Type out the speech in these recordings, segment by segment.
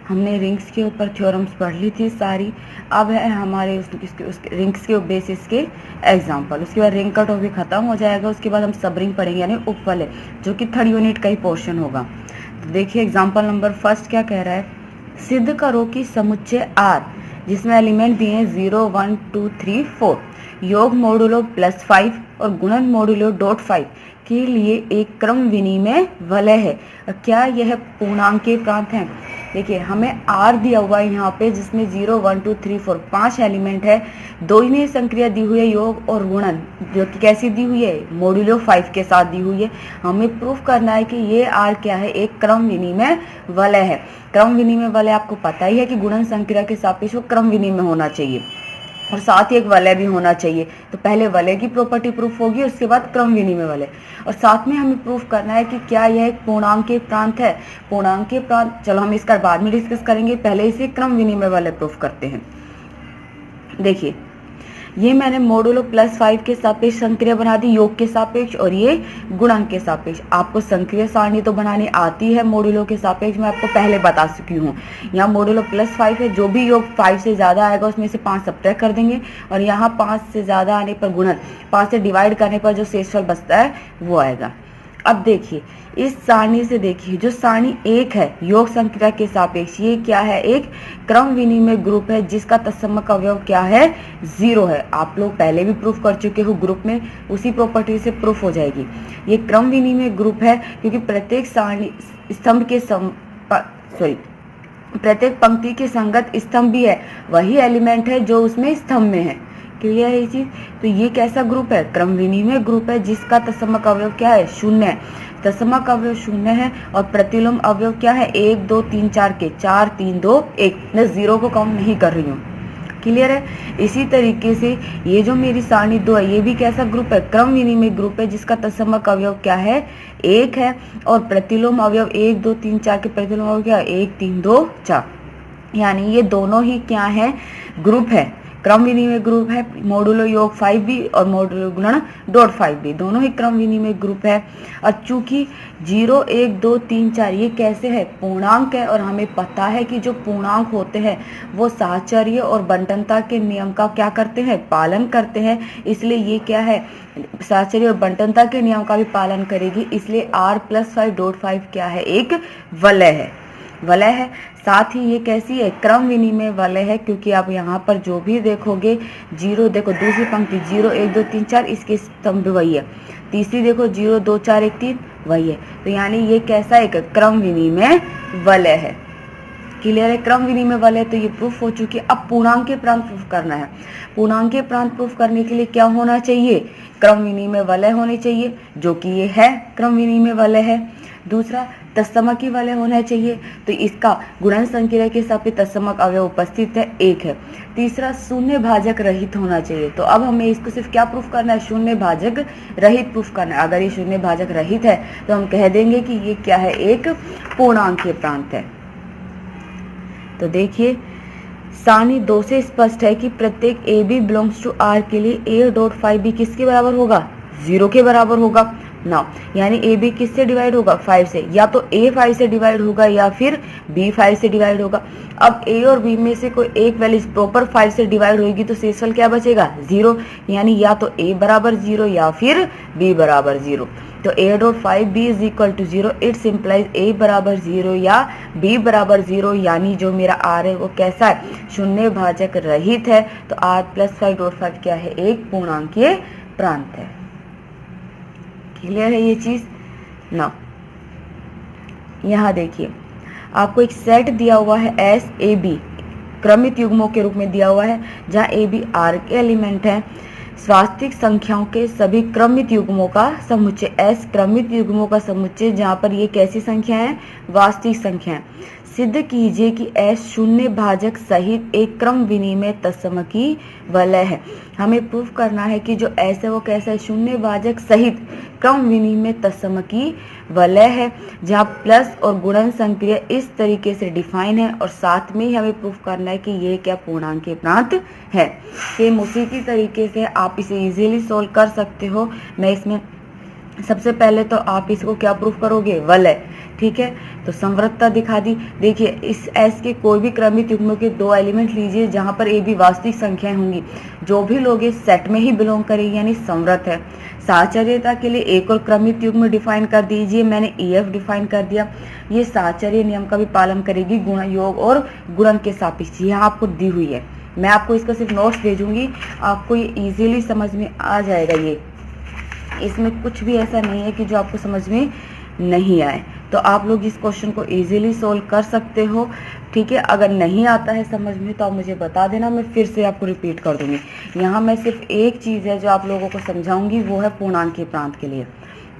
हमने रिंग्स के ऊपर थ्योरम्स पढ़ ली थी सारी। अब है हमारे उस रिंग्स के बेसिस के एग्जाम्पल। उसके बाद रिंग का टॉपिक खत्म हो जाएगा। उसके बाद हम सब रिंग पढ़ेंगे यानी उपवलय, जो कि थर्ड यूनिट का ही पोर्शन होगा। तो देखिए एग्जाम्पल नंबर फर्स्ट क्या कह रहा है, सिद्ध करो कि समुच्चय R जिसमें एलिमेंट दिए हैं 0 1 2 3 4 योग मोडुलो +5 और गुणन मोडुलो .5 के लिए एक क्रम विनिमय वलय है। क्या यह पूर्णांक के प्रांत हैं? देखिए हमें R दिया हुआ है यहाँ पे, जिसमें 0 1 2 3 4 5 एलिमेंट है। दो ही में संक्रिया दी हुई है योग और गुणन, जो कि कैसी दी हुई है, मोडुलो 5 के साथ दी हुई है। हमें प्रूफ करना है कि ये R क्या है, एक क्रम विनिमय वलय है। क्रम विनिमय वलय आपको पता ही है कि गुणन संक्रिया के सापेक्ष क्रम विनिमय होना चाहिए और साथ ही एक वलय भी होना चाहिए। तो पहले वलय की प्रॉपर्टी प्रूफ होगी, उसके बाद क्रम विनिमय वलय। और साथ में हमें प्रूफ करना है कि क्या यह एक पूर्णांक के प्रांत है। पूर्णांक के प्रांत चलो हम इसका बाद में डिस्कस करेंगे, पहले इसे क्रम विनिमय वलय प्रूफ करते हैं। देखिए ये मैंने मोडुलो +5 के सापेक्ष संक्रिया बना दी, योग के सापेक्ष, और ये गुणन के सापेक्ष। आपको संक्रिया सारणी तो बनानी आती है मोडुलो के सापेक्ष, मैं आपको पहले बता चुकी हूँ। यहाँ मोडुलो +5 है, जो भी योग 5 से ज्यादा आएगा उसमें से 5 सब्ट्रैक्ट कर देंगे, और यहाँ 5 से ज्यादा आने पर गुणन, 5 से डिवाइड करने पर जो शेषफल बचता है वो आएगा। अब देखिए इस सारणी से देखिए, जो सारणी 1 है योग संक्रिया के सापेक्ष, ये क्या है, एक क्रम विनिमय ग्रुप है जिसका तत्समक अवयव क्या है, 0 है। आप लोग पहले भी प्रूफ कर चुके हो ग्रुप में, उसी प्रॉपर्टी से प्रूफ हो जाएगी। ये क्रम विनिमय ग्रुप है क्योंकि प्रत्येक सारणी स्तंभ के प्रत्येक पंक्ति के संगत स्तंभ भी है, वही एलिमेंट है जो उसमें स्तंभ में है। क्लियर है ये चीज? तो ये कैसा ग्रुप है, क्रम विनिमय ग्रुप है जिसका तत्समक अवयव क्या है, 0 है। तत्समक अवयव 0 है और प्रतिलोम अवयव क्या है, 1 2 3 4 के 4 3 2 1। मैं 0 को काउंट नहीं कर रही हूँ। क्लियर है? इसी तरीके से ये जो मेरी सारणी 2 है, ये भी कैसा ग्रुप है, क्रम विनिमय ग्रुप है जिसका तत्समक अवयव क्या है, 1 है, और प्रतिलोम अवयव 1 2 3 4 के प्रतिलोम अवयव क्या है, 1 3 2 4। यानी ये दोनों ही क्या है, ग्रुप है, क्रम विनिमय ग्रुप है। मोडुलो योग 5 भी और मोडुलो गुणन .5 भी, दोनों ही क्रम विनिमय ग्रुप है। और चूंकि 0 1 2 3 4 ये कैसे है, पूर्णांक है, और हमें पता है कि जो पूर्णांक होते हैं वो साहचर्य और बंटनता के नियम का क्या करते हैं, पालन करते हैं। इसलिए ये क्या है, साहचर्य और बंटनता के नियम का भी पालन करेगी। इसलिए R +5 .5 क्या है, एक वलय है, वलय है। साथ ही ये कैसी है, क्रम विनिमय वलय है, क्योंकि आप यहाँ पर जो भी देखोगे 0, देखो दूसरी पंक्ति 0 1 2 3 4 इसके स्तंभ वही है। तीसरी देखो 0 2 4 1 3 वही है। तो यानी ये कैसा एक क्रम विनिमय वलय है। क्लियर है? क्रम विनिमय वलय तो ये प्रूफ हो चुकी है। अब पूर्णांक के प्रांत प्रूफ करना है। पूर्णांक के प्रांत प्रूफ करने के लिए क्या होना चाहिए, क्रम विनिमय वलय होनी चाहिए, जो कि ये है, क्रम विनिमय वलय है। दूसरा तत्समकी वलय होना चाहिए, तो इसका गुणन संक्रिया के सापेक्ष तत्समक अवयव उपस्थित है, 1 है। तीसरा शून्य भाजक रहित होना चाहिए। तो अब हमें इसको सिर्फ क्या प्रूफ करना है, शून्य भाजक रहित प्रूफ करना है। अगर ये शून्य भाजक रहित है तो हम कह देंगे कि ये क्या है, एक पूर्णांक के प्रांत है। तो देखिए सारणी 2 से स्पष्ट है कि प्रत्येक A B belongs to R के लिए A.5 भी किसके बराबर होगा, 0 के बराबर होगा ना। यानी ए बी किससे डिवाइड होगा, 5 से। या तो A 5 से डिवाइड होगा या फिर B 5 से डिवाइड होगा। अब A और B में से कोई एक वैल्यू प्रॉपर 5 से डिवाइड होगी तो शेषफल क्या बचेगा, 0। यानी या तो A बराबर 0 या फिर B बराबर 0। तो A.5 B is equal to 0, it's implies A बराबर 0 या B बराबर 0। यानी जो मेरा R है वो कैसा है, शून्य भाजक रहित है। तो R +5.5 क्या है, एक पूर्णांकीय प्रांत है। क्लियर है ये चीज ना? यहाँ देखिए आपको एक सेट दिया हुआ है SAB, क्रमित युग्मों के रूप में दिया हुआ है, जहाँ AB R के एलिमेंट है। स्वास्तिक संख्याओं के सभी क्रमित युग्मों का समुच्चय, S क्रमित युग्मों का समुच्चय, जहाँ पर ये कैसी संख्या है, वास्तविक संख्या है। सिद्ध कीजिए कि S शून्य भाजक सहित एक क्रम विनिमय तत्समकी वलय है। हमें प्रूफ करना है कि जो S है वो कैसा है, शून्य भाजक सहित क्रम विनिमय तत्समकी वलय है, जहाँ प्लस और गुणन संक्रिया इस तरीके से डिफाइन है। और साथ में ही हमें प्रूफ करना है कि ये क्या पूर्णांक के प्रांत है। सेम उसी की तरीके से आप इसे इजीली सोल्व कर सकते हो। मैं इसमें सबसे पहले तो आप इसको क्या प्रूफ करोगे, वलय। ठीक है। तो संवृतता दिखा दी। देखिए इस एस के कोई भी क्रमित युग्मों के 2 एलिमेंट लीजिए जहां पर ए बी वास्तविक संख्याएं होंगी, जो भी लोग इस सेट में ही बिलोंग करेंगे यानी संवृत है। साहचर्यता के लिए एक और क्रमित युग्म डिफाइन कर दीजिए, मैंने EF डिफाइन कर दिया। ये साहचर्य नियम का भी पालन करेगी गुण योग और गुणन के सापेक्ष, यहाँ आपको दी हुई है। मैं आपको इसका सिर्फ नोट्स भेजूंगी, आपको ये इजीली समझ में आ जाएगा। ये इसमें कुछ भी ऐसा नहीं है कि जो आपको समझ में नहीं आए, तो आप लोग इस क्वेश्चन को इजीली सोल्व कर सकते हो, ठीक है। अगर नहीं आता है समझ में तो आप मुझे बता देना, मैं फिर से आपको रिपीट कर दूंगी। यहाँ मैं सिर्फ एक चीज़ है जो आप लोगों को समझाऊंगी, वो है पूर्णांक के प्रांत के लिए।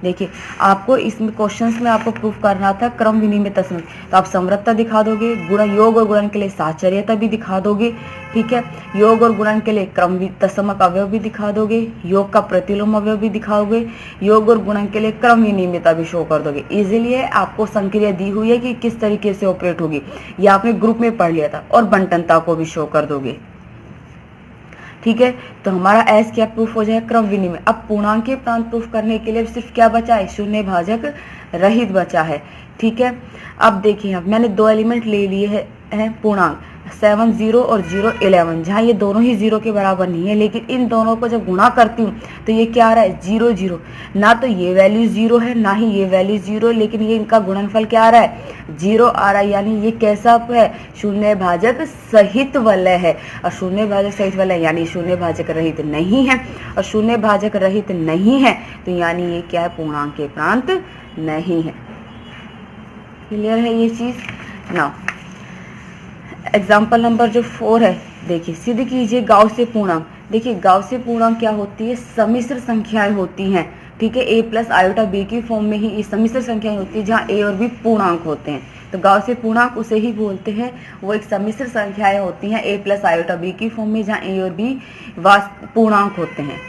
देखिए आपको इसमें क्वेश्चंस में आपको प्रूफ करना था क्रम विनिमय तस्मक, तो आप संवृतता दिखा दोगे, गुण योग और गुणन के लिए साहचर्यता भी दिखा दोगे, ठीक है। योग और गुणन के लिए क्रम तस्मक अवयव भी दिखा दोगे, योग का प्रतिलोम अवयव भी दिखाओगे, योग और गुणन के लिए क्रम विनिमयता भी शो कर दोगे। इजीली आपको संक्रिया दी हुई है कि किस तरीके से ऑपरेट होगी, ये आपने ग्रुप में पढ़ लिया था, और बंटनता को भी शो कर दोगे, ठीक है। तो हमारा एस क्या प्रूफ हो जाए, क्रम विनिमय। अब पूर्णांक के प्रांत प्रूफ करने के लिए सिर्फ क्या बचा है, शून्य भाजक रहित बचा है, ठीक है। अब देखिए मैंने 2 एलिमेंट ले लिए हैं पूर्णांक 7 0 और 0 11, जहाँ ये दोनों ही 0 के बराबर नहीं है, लेकिन इन दोनों को जब गुणा करती हूँ तो ये क्या आ रहा है 0 0, ना तो ये वैल्यू 0 है ना ही ये वैल्यू 0, लेकिन ये इनका गुणनफल क्या आ रहा है 0 आ रहा है, यानी ये कैसा है शून्य भाजक सहित वलय है। और शून्य भाजक सहित वलय यानी शून्य भाजक रहित नहीं है, और शून्य भाजक रहित नहीं है तो यानी ये क्या है पूर्णांक के प्रांत नहीं है। क्लियर है ये चीज ना। एग्जाम्पल नंबर जो 4 है, देखिए सिद्ध कीजिए गाउसियन पूर्णांक। देखिए गाउसियन पूर्णांक क्या होती है, सम्मिश्र संख्याएं होती हैं, ठीक है। a प्लस आयोटा b की फॉर्म में ही ये सम्मिश्र संख्याएं होती है जहाँ a और b पूर्णांक होते हैं। तो गाउसियन पूर्णांक उसे ही बोलते हैं, वो एक सम्मिश्र संख्याएं होती हैं a प्लस आयोटा b की फॉर्म में जहाँ a और b पूर्णांक होते हैं।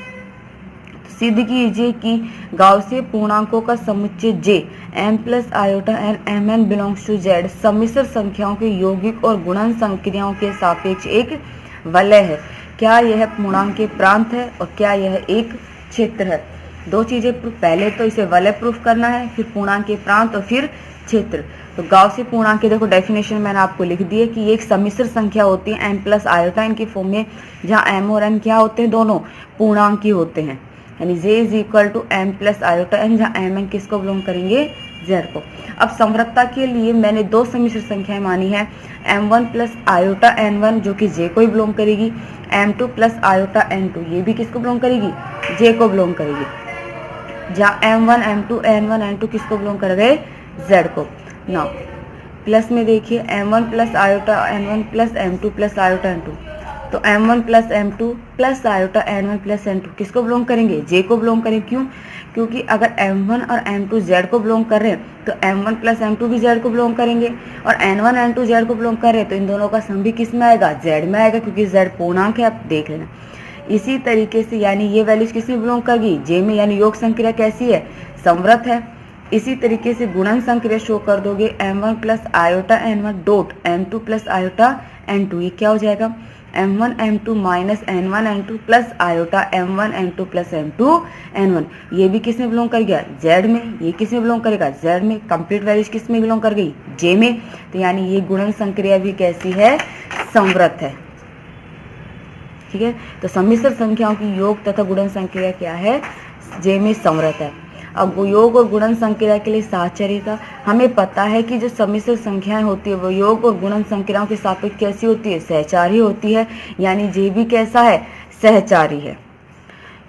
सिद्ध कीजिए कि गाउसियन पूर्णांकों का समुच्चय J m plus iota n mn belongs to Z सम्मिश्र संख्याओं के यौगिक और गुणन संक्रियाओं के सापेक्ष एक वलय है। क्या यह पूर्णांक के प्रांत है और क्या यह एक क्षेत्र है। 2 चीजें, पहले तो इसे वलय प्रूफ करना है, फिर पूर्णांक के प्रांत और फिर क्षेत्र। तो गाउसियन पूर्णांक के देखो डेफिनेशन मैंने आपको लिख दी है कि ये एक सम्मिश्र संख्या होती है m प्लस आयोटा n की फॉर्म में, जहाँ m और n क्या होते हैं, दोनों पूर्णांक ही होते हैं, यानी J is equal to m plus iota n, जहाँ m n किसको बिलोंग करेंगे Z को। अब संवृतता के लिए मैंने 2 सम्मिश्र संख्याएं मानी है, m1 प्लस आयोटा n1 जो कि J को ही बिलोंग करेगी, m2 प्लस आयोटा n2 ये भी किसको बिलोंग करेगी, J को बिलोंग करेगी, जहाँ m1 m2 n1 n2 किसको बिलोंग कर गए, Z को। नाउ प्लस में देखिए m1 plus iota n1 plus m2 plus iota n2, तो m1 plus m2 plus iota n1 plus n2 किसको बिलोंग करेंगे, J को बिलोंग करेंगे। क्यों, क्योंकि अगर m1 और m2 Z को बिलोंग कर रहे हैं तो m1 प्लस m2 भी Z को बिलोंग करेंगे, और n1 n2 Z को बिलोंग कर रहे हैं तो इन दोनों का सम भी किस में आएगा, Z में आएगा, क्योंकि Z पूर्णांक है, आप देख लेना। इसी तरीके से यानी ये वैल्यूज किस में बिलोंग करेगी, J में, यानी योग संक्रिया कैसी है, संवृत है। इसी तरीके से गुणन संक्रिया शो कर दोगे m1 plus iota n1 dot m2 plus iota n2, ये क्या हो जाएगा m1 m2 minus n1 n2 plus iota m1 m2 plus m2 n1, ये भी किस में बिलोंग कर गया, Z में, ये किस में बिलोंग करेगा, Z में। कंप्लीट वैल्यूज किस में बिलोंग कर गई, J में, तो यानी ये गुणन संक्रिया भी कैसी है, संवृत है, ठीक है। तो सम्मिश्र संख्याओं की योग तथा गुणन संक्रिया क्या है, J में संवृत है। अब योग और गुणन संक्रिया के लिए साहचर्यता, हमें पता है कि जो सम्मिश्र संख्याएं होती है वो योग और गुणन संक्रियाओं के सापेक्ष कैसी होती है, सहचारी होती है, यानी J भी कैसा है, सहचारी है।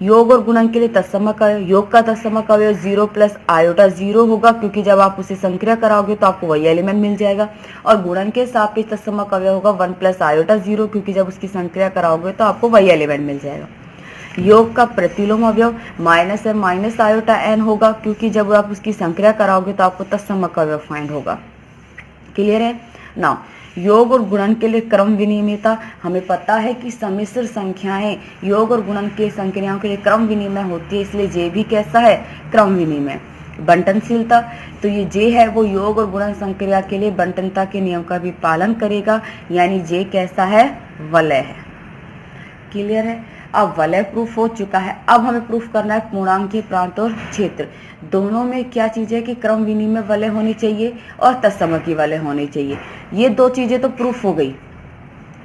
योग और गुणन के लिए तत्समक अवयव, योग का तत्समक अवयव 0 प्लस आयोटा 0 होगा, क्योंकि जब आप उसे संक्रिया कराओगे तो आपको वही एलिमेंट मिल जाएगा, और गुणन के सापेक्ष तत्समक अवयव होगा 1 प्लस आयोटा 0, क्योंकि जब उसकी संक्रिया कराओगे तो आपको वही एलिमेंट मिल जाएगा। योग का प्रतिलोम अवयव minus m minus iota n होगा, क्योंकि जब आप उसकी संक्रिया कराओगे तो आपको तत्समक अवयव फाइंड होगा। क्लियर है ना। योग और गुणन के लिए क्रम विनिमयता, हमें पता है कि सम्मिश्र संख्याएं योग और गुणन के संक्रियाओं के लिए क्रम विनिमय होती है, इसलिए J भी कैसा है, क्रम विनिमय। बंटनशीलता, तो ये J है वो योग और गुणन संक्रिया के लिए बंटनता के नियम का भी पालन करेगा, यानी J कैसा है, वलय है। क्लियर है। अब वलय प्रूफ हो चुका है। अब हमें प्रूफ करना है पूर्णांकीय प्रांत और क्षेत्र। दोनों में क्या चीज है कि क्रम विनिमय वलय होनी चाहिए और तत्समक वलय होनी चाहिए। ये दो चीजें तो प्रूफ हो गई।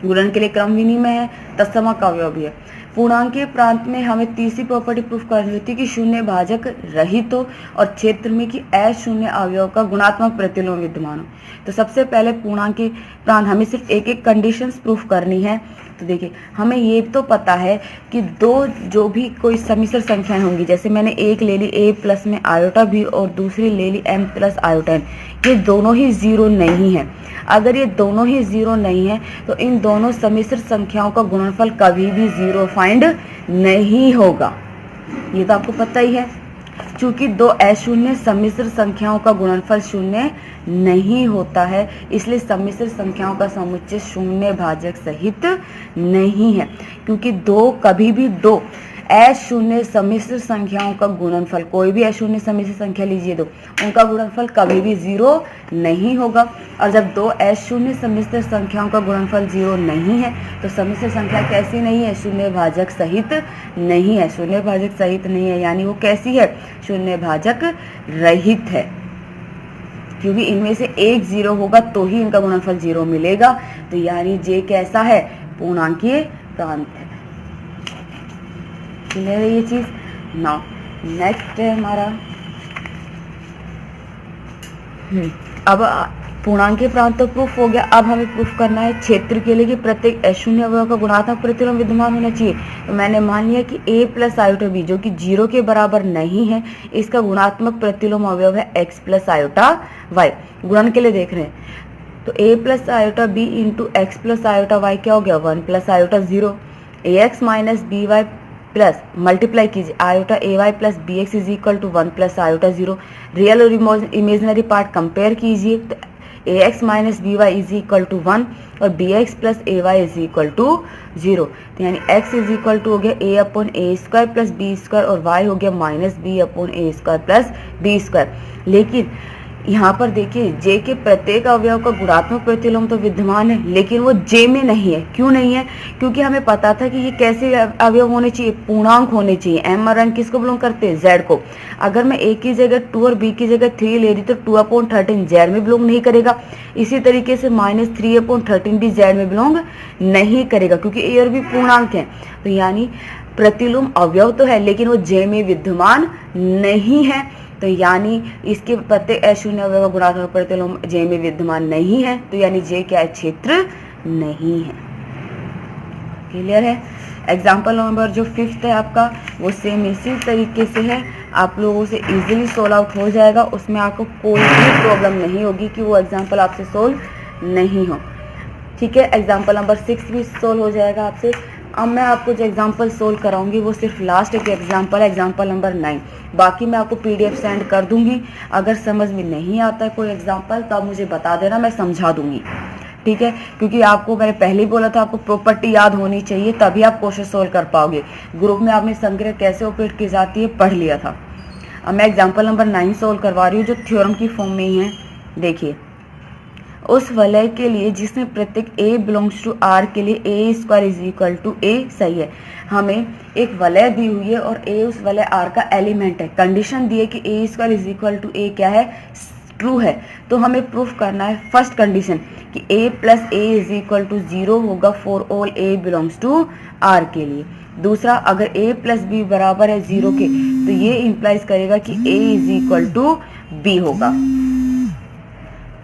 गुणन के लिए क्रम विनिमय है, तत्समक अवयव भी है। पूर्णांकीय प्रांत में हमें तीसरी प्रॉपर्टी प्रूफ करनी होती है कि शून्य भाजक रहित हो और क्षेत्र में कि अशून्य अवयव का गुणात्मक प्रतिलोम विद्यमान हो। तो सबसे पहले पूर्णांकीय प्रांत हमें सिर्फ एक एक कंडीशंस प्रूफ करनी है। तो देखिए हमें ये तो पता है कि दो जो भी कोई समिश्र संख्याएं होंगी, जैसे मैंने एक ले ली a प्लस में आयोटा भी और दूसरी ले ली m प्लस आयोटा n, ये दोनों ही जीरो नहीं है। अगर ये दोनों ही जीरो नहीं है तो इन दोनों समिश्र संख्याओं का गुणनफल कभी भी जीरो फाइंड नहीं होगा। ये तो आपको पता ही है। चूंकि दो अशून्य सम्मिश्र संख्याओं का गुणनफल शून्य नहीं होता है, इसलिए सम्मिश्र संख्याओं का समुच्चय शून्य भाजक सहित नहीं है। क्योंकि कभी भी दो अशून्य सम्मिश्र संख्याओं का गुणनफल, कोई भी अशून्य सम्मिश्र संख्या लीजिए दो, उनका गुणनफल कभी भी जीरो नहीं होगा। और जब दो अशून्य सम्मिश्र संख्याओं का गुणनफल जीरो नहीं है तो सम्मिश्र संख्या कैसी नहीं है? शून्य भाजक सहित नहीं है। शून्य भाजक सहित नहीं है यानी वो कैसी है? शून्य भाजक रहित है। क्योंकि इनमें से एक जीरो होगा तो ही इनका गुणनफल जीरो मिलेगा। तो यानी जे कैसा है? पूर्णांकीय प्रांत है। क्लियर है ये चीज? नाउ नेक्स्ट है हमारा अब पूर्णांकीय प्रांत तो प्रूफ हो गया। अब हमें प्रूफ करना है क्षेत्र के लिए कि प्रत्येक अशून्य अवयव का गुणात्मक प्रतिलोम विद्यमान होना चाहिए। तो मैंने मान लिया कि a प्लस आयोटा b जो कि जीरो के बराबर नहीं है, इसका गुणात्मक प्रतिलोम अवयव है x प्लस आयोटा y। गुणन के लिए देख रहे हैं तो a plus iota b into X plus iota y क्या हो गया? 1 plus iota 0। ax minus B Y plus multiply कीजिए iota A Y plus B X is equal to 1 plus iota 0। Real और इमेजिनरी पार्ट कंपेयर कीजिए तो A X minus B Y is equal to 1 और B X plus A Y is equal to 0। तो यानी x is equal to हो गया a upon A square plus B square और y हो गया minus B upon A square plus B square. लेकिन यहाँ पर देखिए j के प्रत्येक अवयव का गुणात्मक प्रतिलोम तो विद्यमान है, लेकिन वो j में नहीं है। क्यों नहीं है? क्योंकि हमें पता था कि ये कैसे अवयव होने चाहिए? पूर्णांक होने चाहिए। m और n किसको बिलोंग करते हैं? z को। अगर मैं a की जगह 2 और b की जगह 3 ले रही तो 2/13 z में बिलोंग नहीं करेगा। इसी तरीके से माइनस 3/13 भी z में बिलोंग नहीं करेगा क्योंकि a और b पूर्णांक है। तो यानी प्रतिलोम अवयव तो है लेकिन वो j में विद्यमान नहीं है। तो यानी इसके प्रत्येक अशून्य अवयव का गुणात्मक प्रतिलोम j में विद्यमान नहीं है। तो यानी j क्या है? क्षेत्र नहीं है। क्लियर है? एग्जाम्पल नंबर जो 5th है आपका वो सेम इसी तरीके से है। आप लोगों से इजीली सोल्व आउट हो जाएगा। उसमें आपको कोई भी प्रॉब्लम नहीं होगी कि वो एग्जाम्पल आपसे सोल्व नहीं हो। ठीक है? एग्जाम्पल नंबर 6 भी सोल्व हो जाएगा आपसे। अब मैं आपको जो एग्जाम्पल सोल्व कराऊंगी वो सिर्फ लास्ट एक एग्जाम्पल है, एग्जाम्पल नंबर 9। बाकी मैं आपको पीडीएफ सेंड कर दूंगी। अगर समझ में नहीं आता है कोई एग्जाम्पल तो आप मुझे बता देना, मैं समझा दूंगी। ठीक है? क्योंकि आपको मैंने पहले ही बोला था आपको प्रॉपर्टी याद होनी चाहिए तभी आप क्वेश्चन सोल्व कर पाओगे। ग्रुप में आपने संग्रह कैसे ऑपरेट की जाती है पढ़ लिया था। अब मैं एग्जाम्पल नंबर 9 सोल्व करवा रही हूँ जो थ्योरम की फॉर्म में ही है। देखिए उस वलय के लिए जिसमें प्रत्येक a बिलोंग्स टू r के लिए a square is equal to a सही है। हमें एक वलय दी हुई है और a उस वलय r का एलिमेंट है। कंडीशन दी है कि a square is equal to a क्या है? ट्रू है। तो हमें प्रूफ करना है फर्स्ट कंडीशन कि a plus a is equal to 0 होगा for all a belongs to r के लिए। दूसरा, अगर a प्लस b बराबर है 0 के तो ये इंप्लाइज करेगा कि a is equal to b होगा।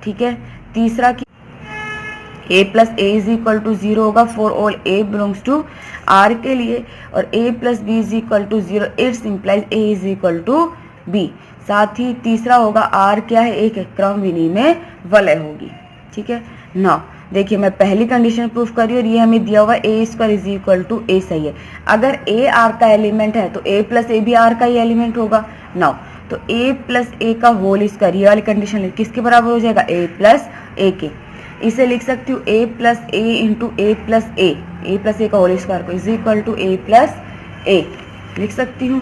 ठीक है? तीसरा कि a plus a is equal to 0 होगा for all a belongs to r के लिए और a plus b is equal to 0 it's implies a is equal to b। साथ ही तीसरा होगा r क्या है? एक क्रम विनिमय वलय होगी। ठीक है? नाउ देखिए मैं पहली कंडीशन प्रूफ करी और ये हमें दिया हुआ a square is equal to a सही है। अगर a r का एलिमेंट है तो a प्लस a भी r का ही एलिमेंट होगा। नाउ तो a प्लस a का होल स्क्वायर ये वाली कंडीशन किसके बराबर हो जाएगा? a प्लस a के। इसे लिख सकती हूँ a plus a into a plus a plus a का होल स्क्वायर को is equal to a plus a लिख सकती हूँ।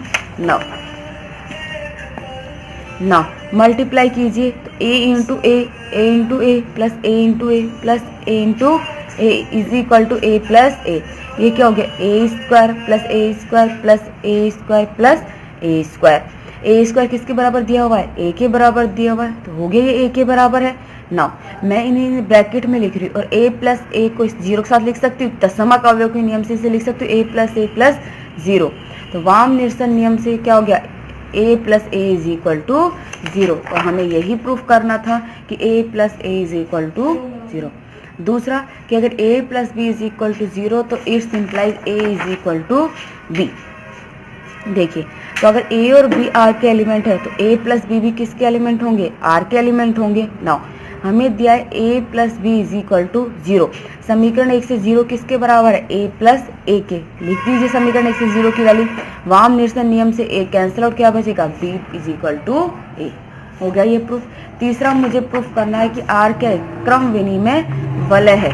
नाउ मल्टीप्लाई कीजिए तो a into a into a plus a into a plus a into A is equal to A plus A, ये क्या हो गया A square plus A square plus A square plus A square. A square किसके बराबर दिया हुआ है, ए के बराबर दिया हुआ है, तो हो गया ये ए के बराबर है। नाउ मैं इन्हें ब्रैकेट में लिख रही हूँ और ए प्लस ए को जीरो के साथ लिख सकती हूँ, तत्समक अवयव के नियम से इसे लिख सकती हूँ ए प्लस जीरो। तो वाम निरसन नियम से क्या हो गया a plus A is equal to zero, और हमें यही प्रूफ करना था कि a plus A is equal to zero. दूसरा कि अगर a plus B is equal to zero तो it's implies a is equal to B. देखिए तो अगर a और b r के एलिमेंट है तो a प्लस बी भी किसके एलिमेंट होंगे, r के एलिमेंट होंगे। नाउ हमें दिया है a plus B is equal to zero. समीकरण 1 से 0 किसके बराबर है, a प्लस ए के। लिख दीजिए समीकरण 1 से 0 की वैल्यू। वाम निरसन नियम से a कैंसिल आउट, क्या बचेगा b is equal to a। हो गया ये प्रूफ। तीसरा मुझे प्रूफ करना है कि r क्या है, क्रम विनिमय वलय है।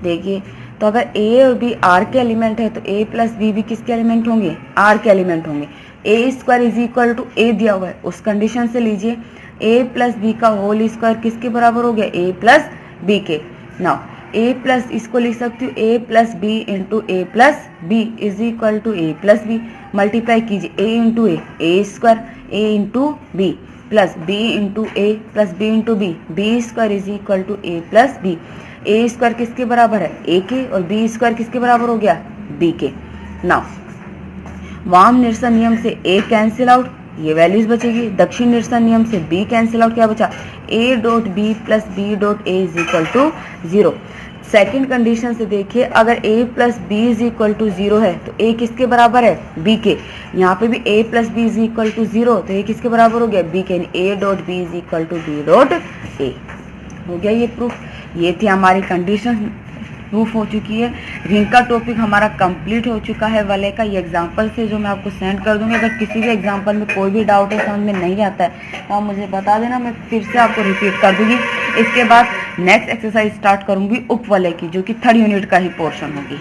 देखिए तो अगर a और b r के एलिमेंट है तो a प्लस बी भी किसके एलिमेंट होंगे, r के एलिमेंट होंगे। a square is equal to a दिया हुआ है, उस कंडीशन से लीजिए a प्लस बी का होल स्क्वायर किसके बराबर हो गया, a प्लस बी के। नाउ a प्लस इसको लिख सकती हूँ a plus B into A plus B is equal to A plus B. Multiply कीजिए a into A square, a into B plus B into A plus B into B square is equal to A plus B. A square किसके बराबर है, ए के, और B square किसके बराबर हो गया, बी के। नाउ वाम निरसन नियम से ए कैंसिल आउट, ये वैल्यूज बचेगी। दक्षिण निरसन नियम से बी कैंसिल आउट, क्या बचा a dot B plus B dot A is equal to zero. Second condition से देखिए अगर a plus B is equal to zero है तो a किसके बराबर है, b के। यहाँ पे भी a plus B is equal to zero, तो ये किसके बराबर हो गया, b के। a dot B is equal to b dot a। हो गया ये प्रूफ। ये थी हमारी कंडीशन, प्रूफ हो चुकी है। रिंग का टॉपिक हमारा कंप्लीट हो चुका है वलय का। ये एग्जांपल से जो मैं आपको सेंड कर दूंगी। अगर किसी भी एग्जांपल में कोई भी डाउट है, समझ में नहीं आता है तो आप मुझे बता देना, मैं फिर से आपको रिपीट कर दूंगी। इसके बाद नेक्स्ट एक्सरसाइज स्टार्ट करूंगी उपवलय की, जो कि 3rd यूनिट का ही पोर्शन होगी।